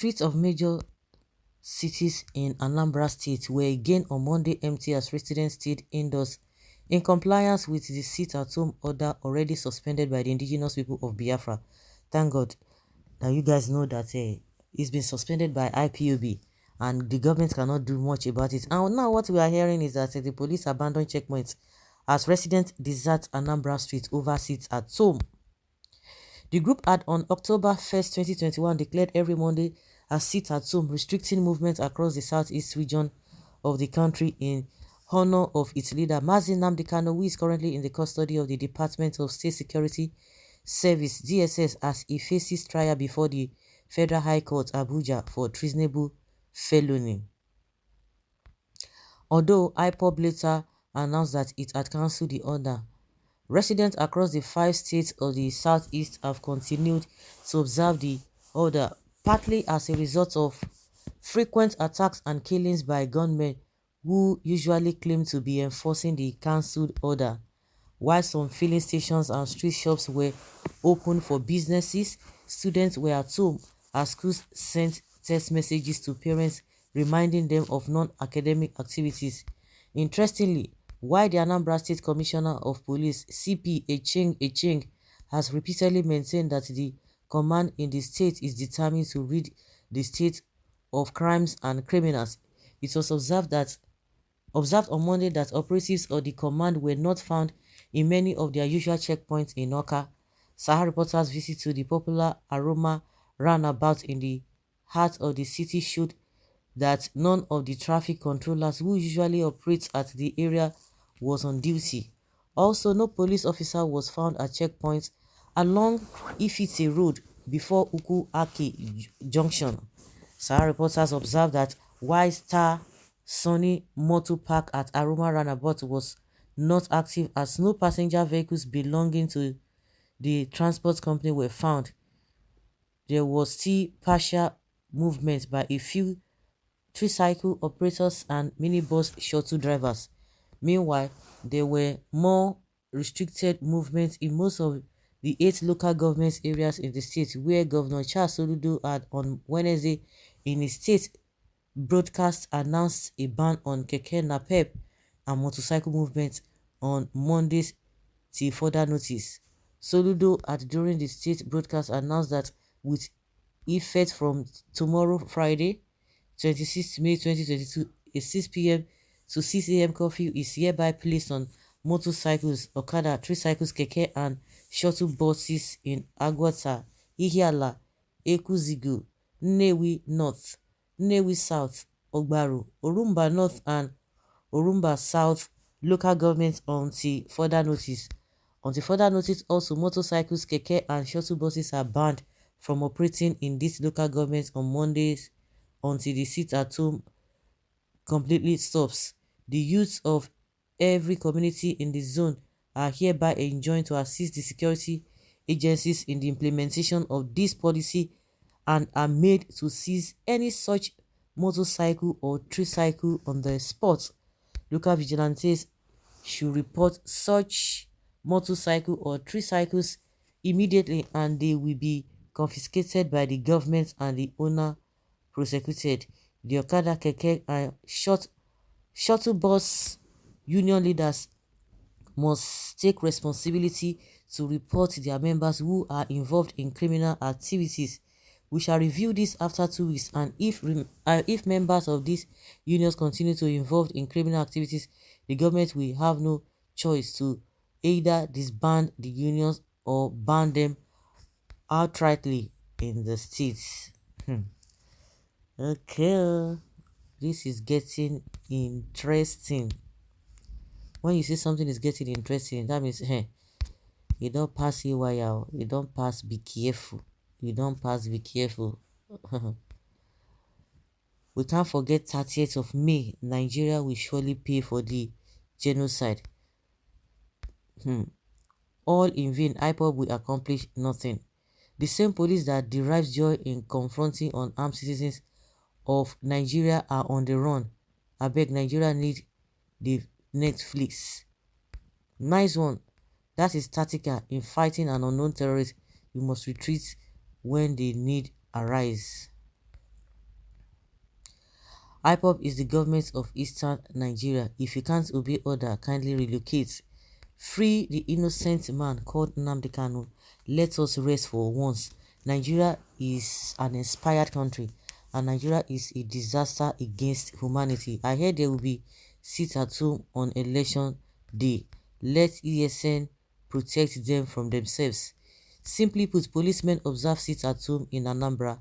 Streets of major cities in Anambra State were again on Monday empty as residents stayed indoors in compliance with the sit-at-home order already suspended by the indigenous people of Biafra. Thank God that you guys know that it's been suspended by IPOB and the government cannot do much about it. And now what we are hearing is that the police abandoned checkpoints as residents desert Anambra Street over sit-at-home. The group had on October 1st, 2021 declared every Monday as sit-at-home, restricting movement across the southeast region of the country in honor of its leader, Mazi Nnamdi Kanu, who is currently in the custody of the Department of State Security Service (DSS) as he faces trial before the Federal High Court, Abuja, for treasonable felony. Although IPOB later announced that it had cancelled the order, residents across the 5 states of the southeast have continued to observe the order, partly as a result of frequent attacks and killings by gunmen who usually claim to be enforcing the cancelled order. While some filling stations and street shops were open for businesses, students were at home as schools sent text messages to parents reminding them of non-academic activities. Interestingly, while the Anambra State Commissioner of Police, CP Echeng, has repeatedly maintained that the command in the state is determined to rid the state of crimes and criminals, it was observed on Monday that operatives of the command were not found in many of their usual checkpoints in Awka. Sahara reporters' visit to the popular Aroma roundabout in the heart of the city showed that none of the traffic controllers who usually operate at the area was on duty. Also, no police officer was found at checkpoints along Ifite Road before Uku Ake Junction. Sahara reporters observed that while Star Sunny Motor Park at Aroma roundabout was not active as no passenger vehicles belonging to the transport company were found, there was still partial movement by a few tricycle operators and minibus shuttle drivers. Meanwhile, there were more restricted movements in most of the 8 local government areas in the state, where Governor Charles Soludo had on Wednesday in his state broadcast announced a ban on keke napep and motorcycle movement on Mondays till further notice. Soludo had during the state broadcast announced that with effect from tomorrow, Friday, 26 May 2022, a 6 p.m. to 6 a.m. curfew is hereby placed on motorcycles, Okada, tricycles, keke and shuttle buses in Agwata, Ihiala, Ekuzigu, Nnewi North, Nnewi South, Ogbaru, Orumba North and Orumba South local governments until further notice. Until further notice, also motorcycles, keke and shuttle buses are banned from operating in these local governments on Mondays until the sit-at-home completely stops. The youths of every community in the zone are hereby enjoined to assist the security agencies in the implementation of this policy and are made to seize any such motorcycle or tricycle on the spot. Local vigilantes should report such motorcycle or tricycles immediately and they will be confiscated by the government and the owner prosecuted. The Okada, keke and shuttle bus union leaders must take responsibility to report their members who are involved in criminal activities. We shall review this after 2 weeks, and if members of these unions continue to involved in criminal activities, the government will have no choice to either disband the unions or ban them outrightly in the states. Okay, this is getting interesting. When you see something is getting interesting, that means you don't pass AYR, you don't pass be careful, you don't pass be careful. We can't forget 30th of May, Nigeria will surely pay for the genocide. All in vain, IPOB will accomplish nothing. The same police that derives joy in confronting unarmed citizens of Nigeria are on the run. I beg, Nigeria need the Netflix. Nice one. That is tactical in fighting an unknown terrorist. You must retreat when the need arise. IPOB is the government of Eastern Nigeria. If you can't obey order, kindly relocate. Free the innocent man called Nnamdi Kanu. Let us rest for once. Nigeria is an inspired country, and Nigeria is a disaster against humanity. I heard there will be sit at home on election day. Let ESN protect them from themselves. Simply put, policemen observe sit at home in Anambra.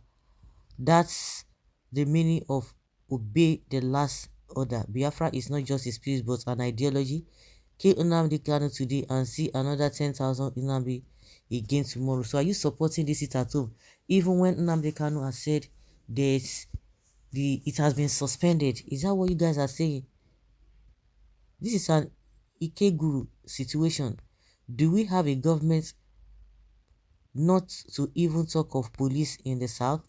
That's the meaning of obey the last order. Biafra is not just a spirit but an ideology. Kill Nnamdi Kanu today and see another 10,000 Nnamdi again tomorrow. So are you supporting this sit at home? Even when Nnamdi Kanu has said that it has been suspended. Is that what you guys are saying? This is an Ikeguru situation. Do we have a government, not to even talk of police in the south?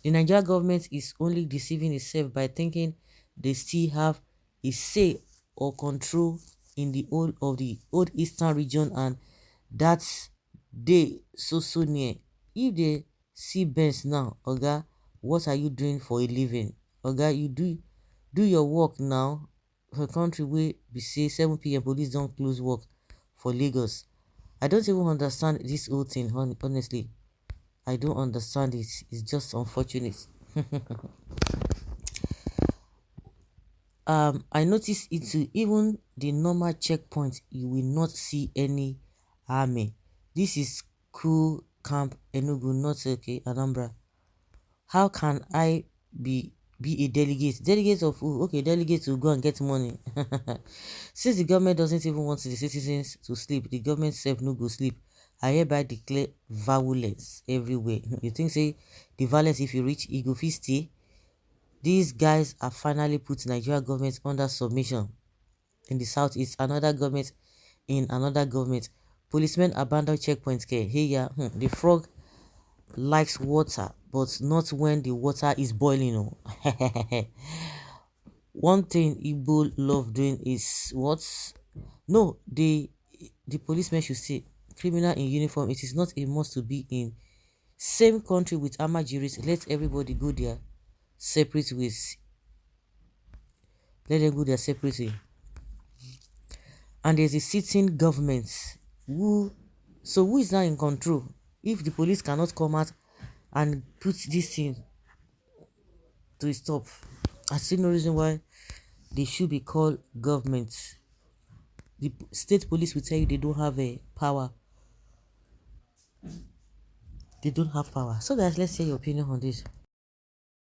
The Nigerian government is only deceiving itself by thinking they still have a say or control in the old eastern region, and that's they so near. If they see Benz now, Oga, what are you doing for a living? Oga, you do your work now. For country where we say 7 p.m. police don't close work for Lagos. I don't even understand this whole thing, honestly. I don't understand it. It's just unfortunate. I noticed it too. Even the normal checkpoint, you will not see any army. This is cool camp Enugu, not okay Anambra. How can I be a delegate? Delegate of who? Okay, delegate to go and get money. Since the government doesn't even want the citizens to sleep, the government self no go sleep. I hereby declare violence everywhere. You think say the violence, if you reach, you go fit stay? These guys have finally put Nigeria government under submission. In the southeast, another government in another government. Policemen abandon checkpoints. Hey, yeah, the frog likes water, but not when the water is boiling. Oh. One thing Igbo love doing is what? No, the policemen should say criminal in uniform. It is not a must to be in same country with Amajiris. Let everybody go their separate ways. Let them go their separate way. And there's a sitting government who is now in control. If the police cannot come out and put this thing to a stop, I see no reason why they should be called government. The state police will tell you they don't have a power. They don't have power. So guys, let's hear your opinion on this.